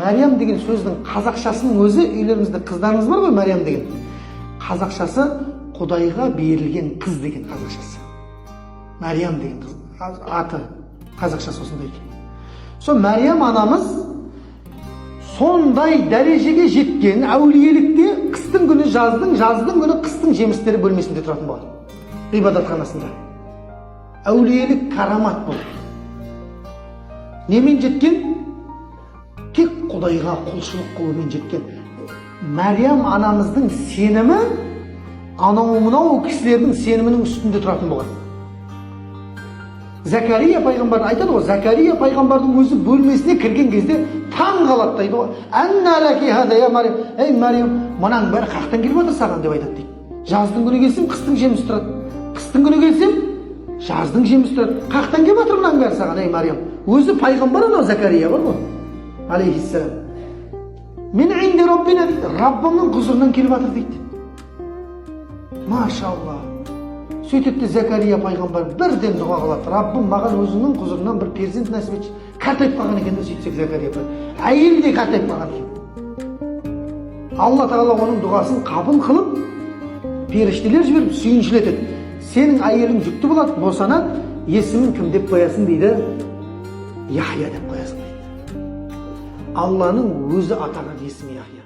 Мәриям деген сөздің қазақшасының өзі, үйлеріңізде қыздарыңыз бар ғой, Мәриям деген. Қазақшасы Құдайға берілген қыз деген қазақшасы. Мәриям деген қыз, аты қазақшасы осындай екен. Сол Мәриям анамыз сондай дәрежеге жеткен, әулиелікте қыстың күні жаздың күні қыстың жемістері бөлмесінде тұратын болған. Ғибадатханасында. Әулиелік карамат бұл. Немен жеткен? Тек Құдайға құлшылық қылумен жеткен. Мәриям анамыздың сенімі анау-мынау кісілердің сенімінің үстінде тұратын болған. Закария пайғамбар айтады ғой, Закария пайғамбардың өзі бөлмесіне кірген кезде таң қалады дейді ғой. Анна лаки хада я Мариям. Ей Мариям, мынаның бәрі қақтан келіп отыр саған деп айтады дейді. Жаздың күні келсем қыстың жемісі тұрады. Қыстың күні келсем жаздың жемісі тұрады. Қақтан келіп отыр мынаның бәрі саған, ей Мариям. Өзі пайғамбар анау Закария бар ғой. Алейхиссалам. Мен инде Раббина дейді. Раббымның құзырынан келіп отыр дейді. Машалла. Сөйтеді Закария пайғамбар бірден дұға қылады. Раббым маған өзінің құзырынан бір перзент нәсіп етші. Қартайып қалған екен де сөйтсек Закария пайғамбар. Әйел де қартайып қалған екен. Алла Тағала оның дұғасын қабыл қылып, періштелер жіберіп сүйіншілетеді. Сенің әйелің жүкті болады, босанады, есімін кім деп қоясың дейді? Яхия деп қоясың дейді. Алланың өзі атаған есімі Яхия.